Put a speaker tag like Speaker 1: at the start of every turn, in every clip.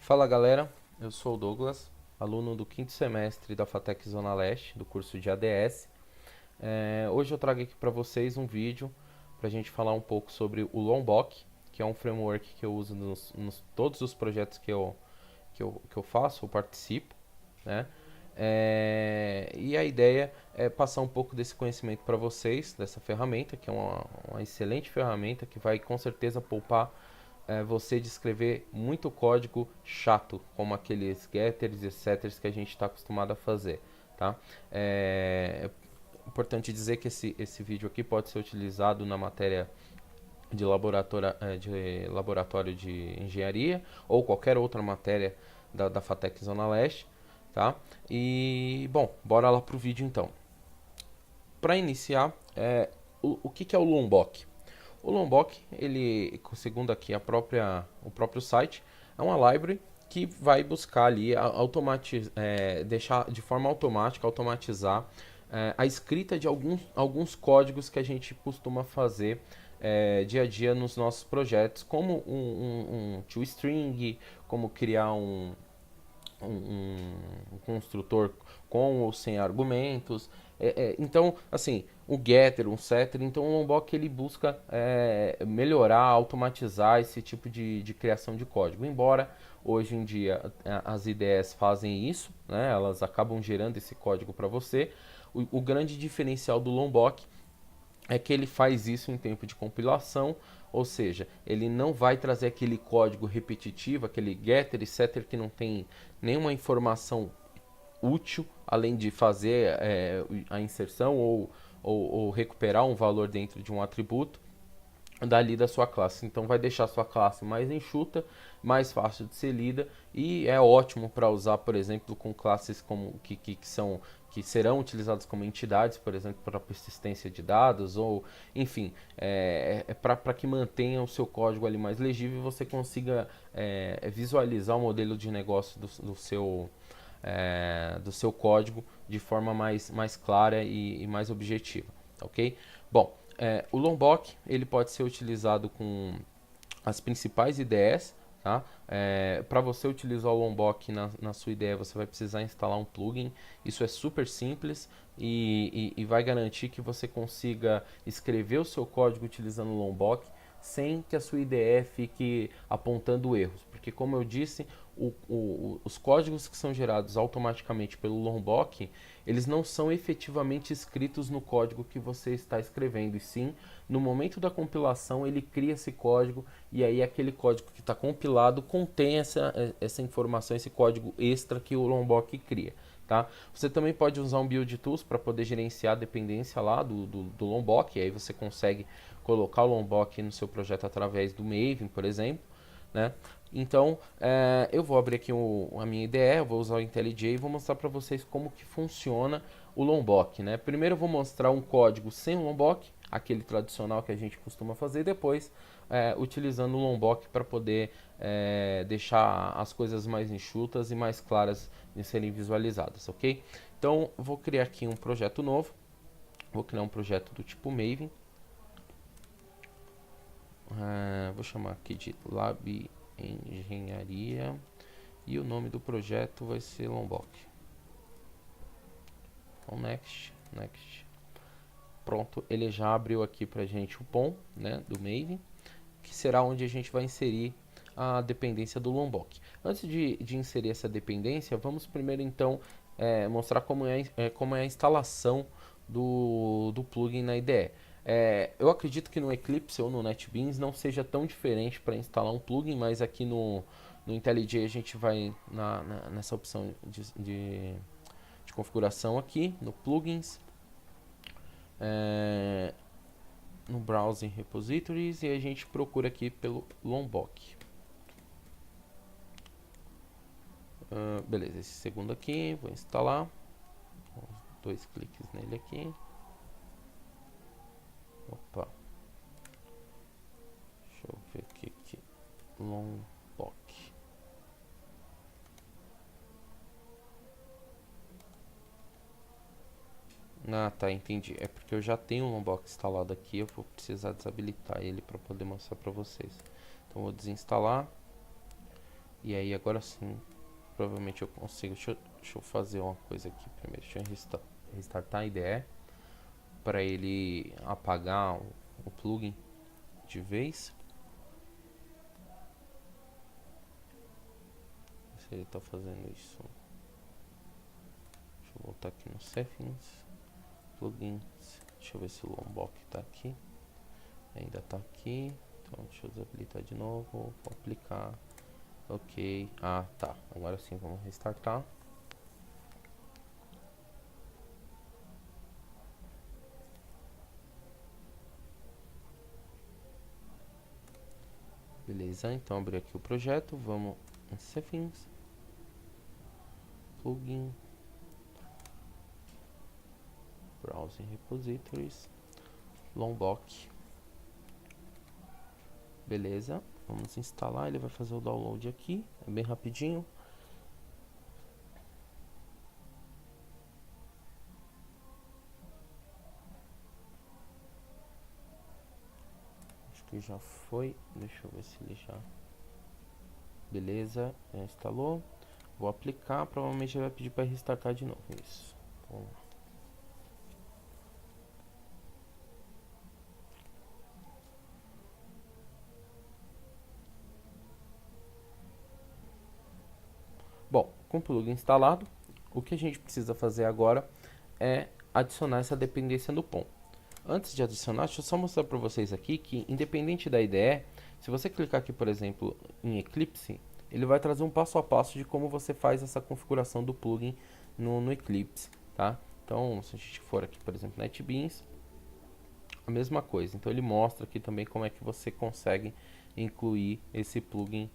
Speaker 1: Fala galera, eu sou o Douglas, aluno do quinto semestre da FATEC Zona Leste, do curso de ADS. Hoje eu trago aqui para vocês um vídeo para a gente falar um pouco sobre o Lombok, que é um framework que eu uso nos todos os projetos que eu faço, eu participo, né? E a ideia é passar um pouco desse conhecimento para vocês, dessa ferramenta, que é uma excelente ferramenta que vai com certeza poupar você de escrever muito código chato, como aqueles getters e setters que a gente está acostumado a fazer, tá? É importante dizer que esse vídeo aqui pode ser utilizado na matéria de laboratório de engenharia ou qualquer outra matéria da FATEC Zona Leste, tá? E, bom, bora lá pro vídeo então. Para iniciar, o que é o Lombok? O Lombok, ele, segundo aqui o próprio site, é uma library que vai buscar ali deixar de forma automática, automatizar a escrita de alguns códigos que a gente costuma fazer dia a dia nos nossos projetos, como um toString, como criar um construtor com ou sem argumentos. Então, assim, o getter, um setter, então o Lombok ele busca melhorar, automatizar esse tipo de criação de código. Embora hoje em dia as IDEs fazem isso, né, elas acabam gerando esse código para você. O grande diferencial do Lombok é que ele faz isso em tempo de compilação, ou seja, ele não vai trazer aquele código repetitivo, aquele getter e setter que não tem nenhuma informação útil, além de fazer a inserção ou recuperar um valor dentro de um atributo dali da sua classe. Então vai deixar a sua classe mais enxuta, mais fácil de ser lida e é ótimo para usar, por exemplo, com classes que serão utilizadas como entidades, por exemplo, para persistência de dados ou, enfim, para que mantenha o seu código ali mais legível e você consiga visualizar o modelo de negócio do seu código de forma mais clara e mais objetiva, ok? Bom, o Lombok ele pode ser utilizado com as principais IDEs, tá? Para você utilizar o Lombok na sua IDE, você vai precisar instalar um plugin. Isso é super simples e vai garantir que você consiga escrever o seu código utilizando o Lombok sem que a sua IDE fique apontando erros. Porque, como eu disse, os códigos que são gerados automaticamente pelo Lombok, eles não são efetivamente escritos no código que você está escrevendo, e sim, no momento da compilação, ele cria esse código, e aí aquele código que está compilado contém essa informação, esse código extra que o Lombok cria. Tá? Você também pode usar um Build Tools para poder gerenciar a dependência lá do Lombok, e aí você consegue colocar o Lombok no seu projeto através do Maven, por exemplo, né? Então, eu vou abrir aqui a minha IDE, eu vou usar o IntelliJ e vou mostrar para vocês como que funciona o Lombok, né? Primeiro eu vou mostrar um código sem o Lombok, aquele tradicional que a gente costuma fazer, e depois utilizando o Lombok para poder deixar as coisas mais enxutas e mais claras de serem visualizadas, ok? Então, vou criar aqui um projeto novo, vou criar um projeto do tipo Maven, vou chamar aqui de Lab Engenharia e o nome do projeto vai ser Lombok. Então, next. Pronto, ele já abriu aqui pra gente o POM, né, do Maven, que será onde a gente vai inserir a dependência do Lombok. Antes de inserir essa dependência, vamos primeiro então mostrar como é a instalação do plugin na IDE. Eu acredito que no Eclipse ou no NetBeans não seja tão diferente para instalar um plugin, mas aqui no IntelliJ a gente vai nessa opção de configuração aqui, no Plugins, no Browsing Repositories, e a gente procura aqui pelo Lombok. Beleza, esse segundo aqui, vou instalar. 2 cliques nele aqui. Opa. Deixa eu ver aqui. Lombok. Ah, tá, entendi. É porque eu já tenho o Lombok instalado aqui, eu vou precisar desabilitar ele para poder mostrar para vocês. Então vou desinstalar. E aí agora sim, provavelmente eu consigo. Deixa eu fazer uma coisa aqui primeiro. Deixa eu restartar a IDE para ele apagar o plugin de vez. Se ele está fazendo isso. Deixa eu voltar aqui no Settings, Plugins. Deixa eu ver se o Lombok está aqui. Ainda está aqui. Então deixa eu desabilitar de novo. Vou aplicar. Ok. Ah, tá. Agora sim, vamos restartar. Beleza, então abrir aqui o projeto. Vamos em Settings, Plugin, Browsing Repositories, Lombok. Beleza, vamos instalar. Ele vai fazer o download aqui. É bem rapidinho. Acho que já foi. Deixa eu ver se ele já... Beleza, já instalou. Vou aplicar, provavelmente ele vai pedir para restartar de novo. Isso. Vamos lá. Bom, com o plugin instalado, o que a gente precisa fazer agora é adicionar essa dependência no POM. Antes de adicionar, deixa eu só mostrar para vocês aqui que, independente da IDE, se você clicar aqui, por exemplo, em Eclipse, ele vai trazer um passo a passo de como você faz essa configuração do plugin no Eclipse, tá? Então, se a gente for aqui, por exemplo, NetBeans, a mesma coisa. Então, ele mostra aqui também como é que você consegue incluir esse plugin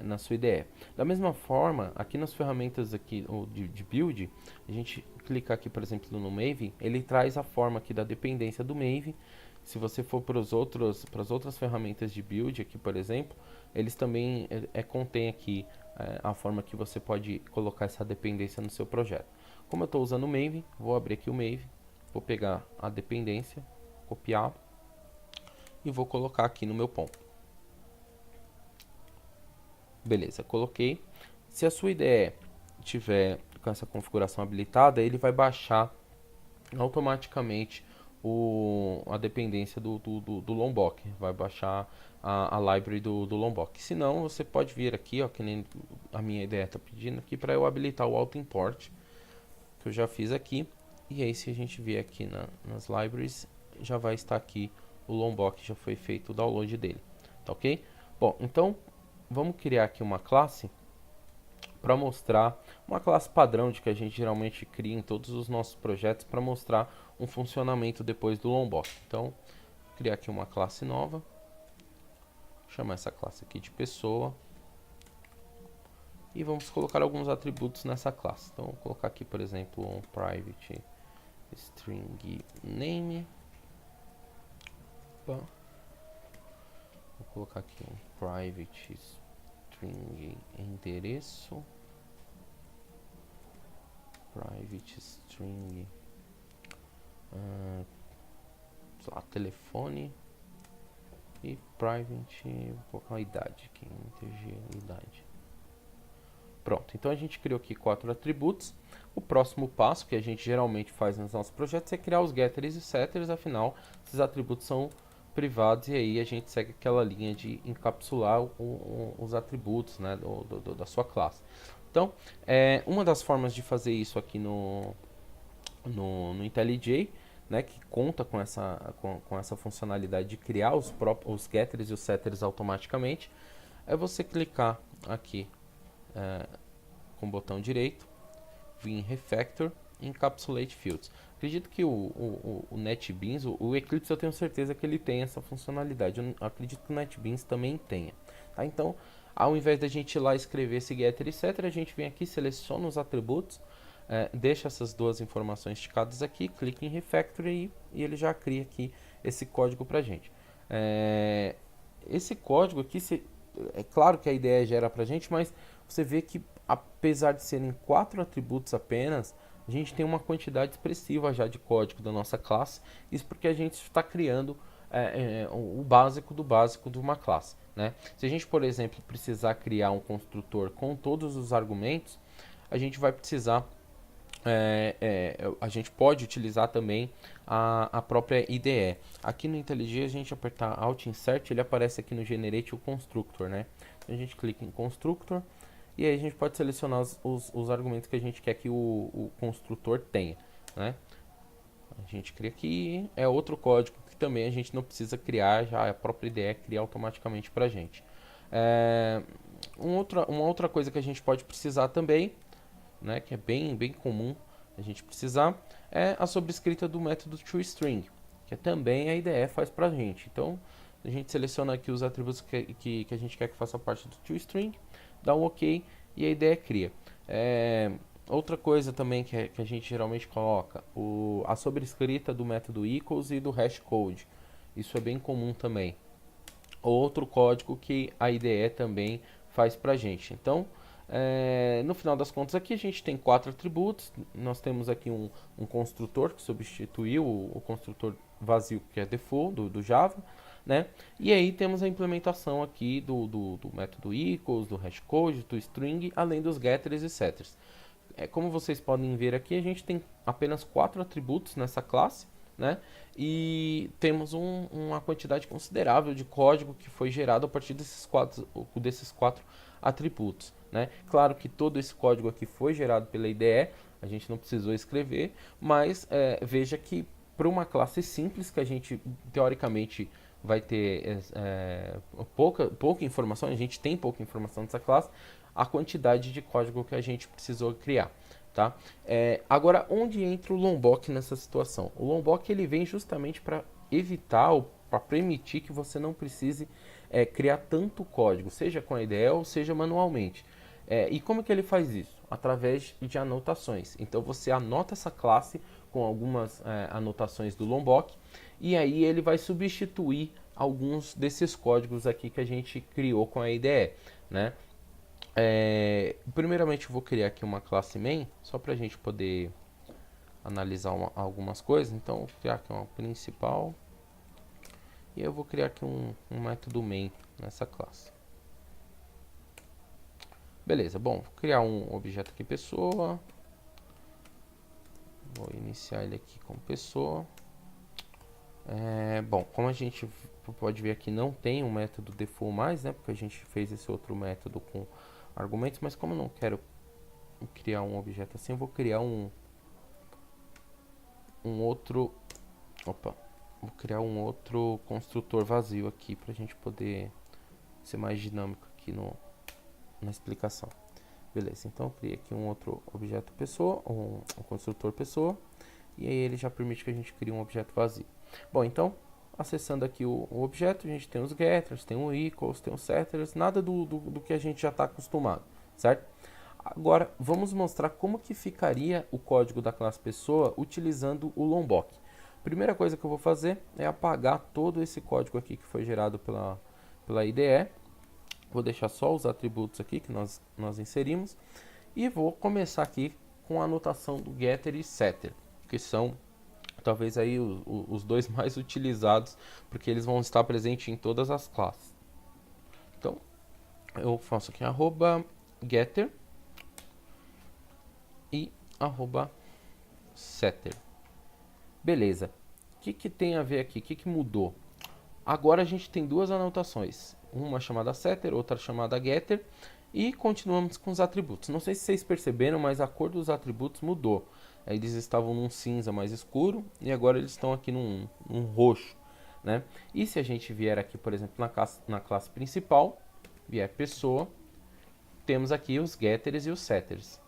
Speaker 1: na sua IDE. Da mesma forma, aqui nas ferramentas aqui de build, a gente clicar aqui, por exemplo, no Maven, ele traz a forma aqui da dependência do Maven. Se você for para as outras ferramentas de build aqui, por exemplo, eles também contém aqui a forma que você pode colocar essa dependência no seu projeto. Como eu estou usando o Maven, vou abrir aqui o Maven, vou pegar a dependência, copiar e vou colocar aqui no meu POM. Beleza, coloquei. Se a sua IDE tiver com essa configuração habilitada, ele vai baixar automaticamente a dependência do Lombok. Vai baixar a library do Lombok. Se não, você pode vir aqui, ó, que nem a minha IDE está pedindo aqui, para eu habilitar o auto import, que eu já fiz aqui. E aí, se a gente vier aqui nas libraries, já vai estar aqui o Lombok, já foi feito o download dele. Tá ok? Bom, então vamos criar aqui uma classe para mostrar uma classe padrão de que a gente geralmente cria em todos os nossos projetos para mostrar um funcionamento depois do Lombok. Então, vou criar aqui uma classe nova, chamar essa classe aqui de pessoa e vamos colocar alguns atributos nessa classe. Então, vou colocar aqui, por exemplo, um private string name. Opa. Vou colocar aqui um private string endereço, private string sei lá, telefone e private, vou colocar uma idade aqui, integer idade. Pronto, então a gente criou aqui 4 atributos. O próximo passo que a gente geralmente faz nos nossos projetos é criar os getters e setters, afinal esses atributos são privados e aí a gente segue aquela linha de encapsular os atributos, né, da sua classe. Então, uma das formas de fazer isso aqui no IntelliJ, né, que conta com essa funcionalidade de criar os getters e os setters automaticamente, é você clicar aqui com o botão direito, vir em Refactor e Encapsulate Fields. Acredito que o NetBeans, o Eclipse eu tenho certeza que ele tem essa funcionalidade. Eu acredito que o NetBeans também tenha. Tá? Então, ao invés da gente ir lá escrever esse getter e setter, a gente vem aqui, seleciona os atributos, deixa essas duas informações esticadas aqui, clica em Refactor e ele já cria aqui esse código pra gente. Esse código aqui, é claro que a ideia gera pra gente, mas você vê que apesar de serem 4 atributos apenas, a gente tem uma quantidade expressiva já de código da nossa classe. Isso porque a gente está criando o básico do básico de uma classe. né? Se a gente, por exemplo, precisar criar um construtor com todos os argumentos, a gente vai precisar, a gente pode utilizar também a própria IDE. Aqui no IntelliJ, a gente apertar Alt Insert, ele aparece aqui no Generate o Constructor, né? A gente clica em Constructor e aí a gente pode selecionar os argumentos que a gente quer que o construtor tenha, né? A gente cria aqui, é outro código que também a gente não precisa criar, já a própria IDE cria automaticamente para a gente. Uma outra coisa que a gente pode precisar também, né, que é bem comum a gente precisar, é a sobrescrita do método toString, que também a IDE faz para a gente. Então, a gente seleciona aqui os atributos que a gente quer que faça parte do toString, dá um OK e a IDE cria. Outra coisa também que a gente geralmente coloca, a sobrescrita do método equals e do hashcode. Isso é bem comum também. Outro código que a IDE também faz para a gente. Então, no final das contas, aqui a gente tem 4 atributos. Nós temos aqui um construtor que substituiu o construtor vazio, que é default do Java, né? E aí temos a implementação aqui do método equals, do hashcode, do string, além dos getters e setters. Como vocês podem ver aqui, a gente tem apenas 4 atributos nessa classe, né? E temos uma quantidade considerável de código que foi gerado a partir desses quatro atributos, né? Claro que todo esse código aqui foi gerado pela IDE, a gente não precisou escrever, mas veja que para uma classe simples, que a gente teoricamente vai ter pouca informação, a gente tem pouca informação dessa classe, a quantidade de código que a gente precisou criar, tá? Agora, onde entra o Lombok nessa situação? O Lombok ele vem justamente para evitar ou para permitir que você não precise criar tanto código, seja com a IDE ou seja manualmente. E como que ele faz isso? Através de anotações. Então você anota essa classe com algumas anotações do Lombok e aí ele vai substituir alguns desses códigos aqui que a gente criou com a IDE, né? Primeiramente eu vou criar aqui uma classe main, só para a gente poder analisar algumas coisas. Então eu vou criar aqui uma principal e eu vou criar aqui um método main nessa classe. Beleza, bom, vou criar um objeto aqui pessoa, vou iniciar ele aqui como pessoa. Bom, como a gente pode ver aqui, não tem um método default mais, né? Porque a gente fez esse outro método com argumentos, mas como eu não quero criar um objeto assim, eu vou criar vou criar um outro construtor vazio aqui para a gente poder ser mais dinâmico aqui na explicação. Beleza, então eu criei aqui um outro objeto pessoa, um construtor pessoa, e aí ele já permite que a gente crie um objeto vazio. Bom, então, acessando aqui o objeto, a gente tem os getters, tem o equals, tem os setters, nada do que a gente já está acostumado, certo? Agora, vamos mostrar como que ficaria o código da classe pessoa utilizando o Lombok. Primeira coisa que eu vou fazer é apagar todo esse código aqui que foi gerado pela IDE. Vou deixar só os atributos aqui que nós inserimos. E vou começar aqui com a anotação do getter e setter, que são talvez aí os dois mais utilizados, porque eles vão estar presentes em todas as classes. Então, eu faço aqui @getter e @setter. Beleza. O que tem a ver aqui? O que mudou? Agora a gente tem duas anotações, uma chamada setter, outra chamada getter, e continuamos com os atributos. Não sei se vocês perceberam, mas a cor dos atributos mudou. Eles estavam num cinza mais escuro e agora eles estão aqui num roxo, né? E se a gente vier aqui, por exemplo, na classe principal, vier pessoa, temos aqui os getters e os setters.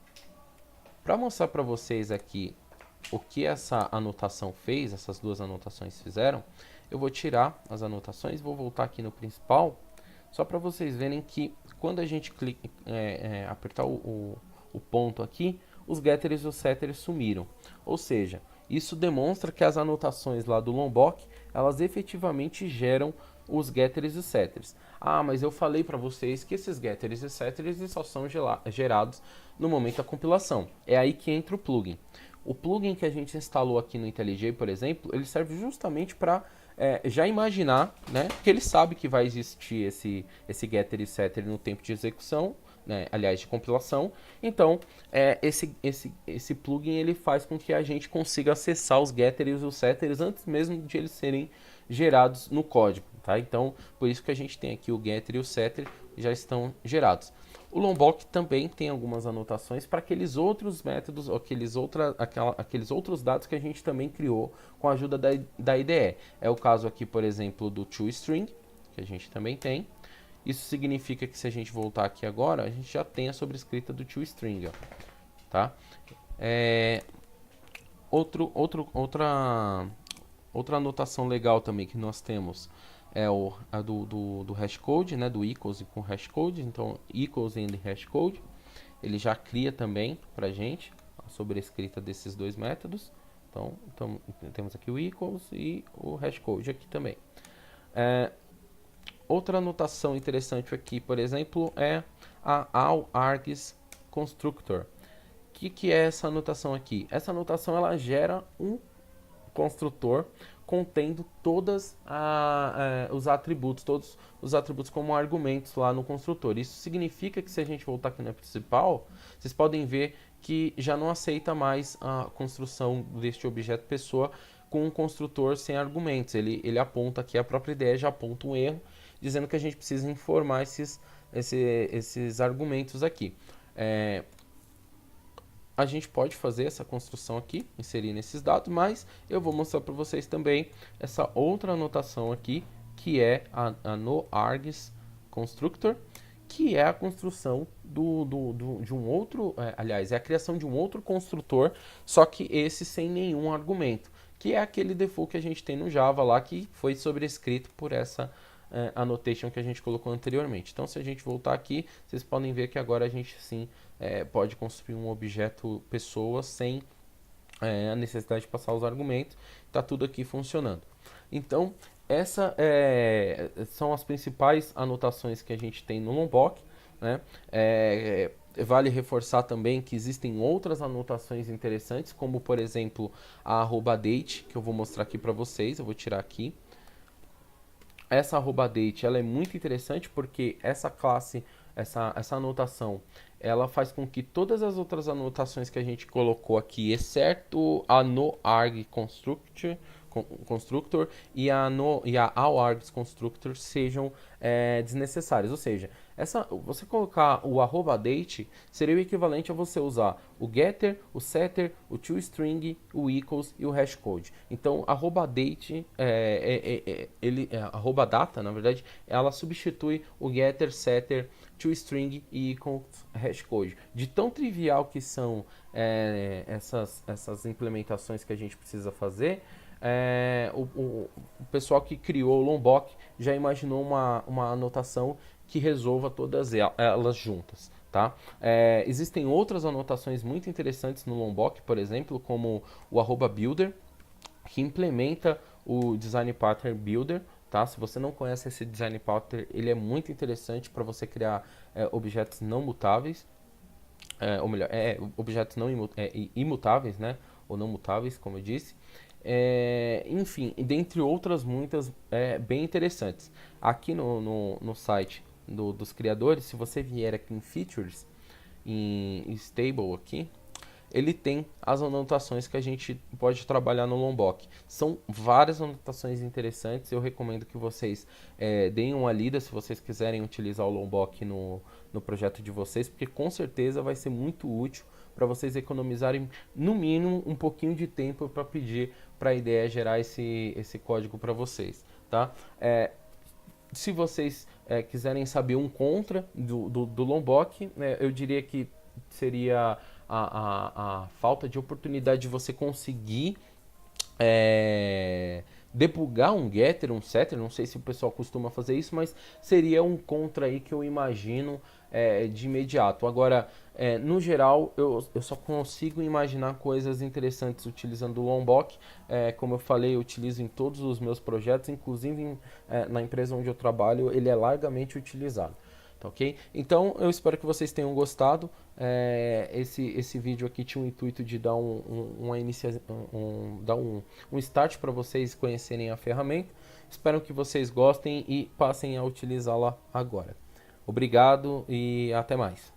Speaker 1: Para mostrar para vocês aqui o que essa anotação fez, essas duas anotações fizeram, eu vou tirar as anotações, vou voltar aqui no principal, só para vocês verem que quando a gente apertar o ponto aqui, os getters e os setters sumiram. Ou seja, isso demonstra que as anotações lá do Lombok, elas efetivamente geram os getters e setters. Ah, mas eu falei para vocês que esses getters e setters só são gerados no momento da compilação. É aí que entra o plugin. O plugin que a gente instalou aqui no IntelliJ, por exemplo, ele serve justamente para já imaginar, né? Porque ele sabe que vai existir esse getter e setter no tempo de execução, né? Aliás, de compilação. Então, esse plugin ele faz com que a gente consiga acessar os getters e os setters antes mesmo de eles serem gerados no código, tá? Então, por isso que a gente tem aqui o getter e o setter já estão gerados. O Lombok também tem algumas anotações para aqueles outros métodos, aqueles outros dados que a gente também criou com a ajuda da IDE. É o caso aqui, por exemplo, do toString, que a gente também tem. Isso significa que se a gente voltar aqui agora, a gente já tem a sobrescrita do toString, ó, tá? Outra anotação legal também que nós temos é a do hashcode, né, do equals com hashcode. Então, equals and hashcode, ele já cria também para a gente a sobrescrita desses dois métodos. Então, temos aqui o equals e o hashcode aqui também. Outra anotação interessante aqui, por exemplo, é a allargs constructor. O que é essa anotação aqui? Essa anotação ela gera um construtor contendo todos os atributos como argumentos lá no construtor. Isso significa que se a gente voltar aqui na principal, vocês podem ver que já não aceita mais a construção deste objeto pessoa com um construtor sem argumentos. Ele aponta aqui, a própria ideia já aponta um erro, dizendo que a gente precisa informar esses argumentos aqui. A gente pode fazer essa construção aqui, inserir nesses dados, mas eu vou mostrar para vocês também essa outra anotação aqui, que é a noargs constructor, que é a construção de um outro, aliás, é a criação de um outro construtor, só que esse sem nenhum argumento, que é aquele default que a gente tem no Java lá, que foi sobrescrito por essa annotation que a gente colocou anteriormente. Então, se a gente voltar aqui, vocês podem ver que agora a gente sim pode construir um objeto pessoa sem a necessidade de passar os argumentos. Está tudo aqui funcionando. Então, essas são as principais anotações que a gente tem no Lombok, né? Vale reforçar também que existem outras anotações interessantes, como por exemplo a @date, que eu vou mostrar aqui para vocês. Eu vou tirar aqui. Essa @date ela é muito interessante porque essa classe, essa anotação, ela faz com que todas as outras anotações que a gente colocou aqui, exceto a noarg constructor e a allargs constructor, sejam desnecessárias. Ou seja, você colocar o @date seria o equivalente a você usar o getter, o setter, o toString, o equals e o hashcode. Então, @date, @data, na verdade, ela substitui o getter, setter, toString e equals hashcode. De tão trivial que são essas implementações que a gente precisa fazer, o pessoal que criou o Lombok já imaginou uma anotação que resolva todas elas juntas, tá? Existem outras anotações muito interessantes no Lombok, por exemplo, como o @builder, que implementa o design pattern builder, tá? Se você não conhece esse design pattern, ele é muito interessante para você criar objetos não mutáveis, ou melhor, objetos não imutáveis, né? Ou não mutáveis, como eu disse. Enfim, dentre outras muitas bem interessantes. Aqui no site dos criadores, se você vier aqui em Features, em Stable aqui, ele tem as anotações que a gente pode trabalhar no Lombok. São várias anotações interessantes, eu recomendo que vocês deem uma lida se vocês quiserem utilizar o Lombok no projeto de vocês, porque com certeza vai ser muito útil para vocês economizarem no mínimo um pouquinho de tempo para pedir para a IDE gerar esse código para vocês, tá? Se vocês quiserem saber um contra do Lombok, eu diria que seria a falta de oportunidade de você conseguir debugar um getter, um setter. Não sei se o pessoal costuma fazer isso, mas seria um contra aí que eu imagino de imediato. Agora, no geral, eu só consigo imaginar coisas interessantes utilizando o Lombok. Como eu falei, eu utilizo em todos os meus projetos, inclusive na empresa onde eu trabalho, ele é largamente utilizado. tá ok? Então eu espero que vocês tenham gostado. Esse vídeo aqui tinha o intuito de dar um start para vocês conhecerem a ferramenta. Espero que vocês gostem e passem a utilizá-la agora. Obrigado e até mais.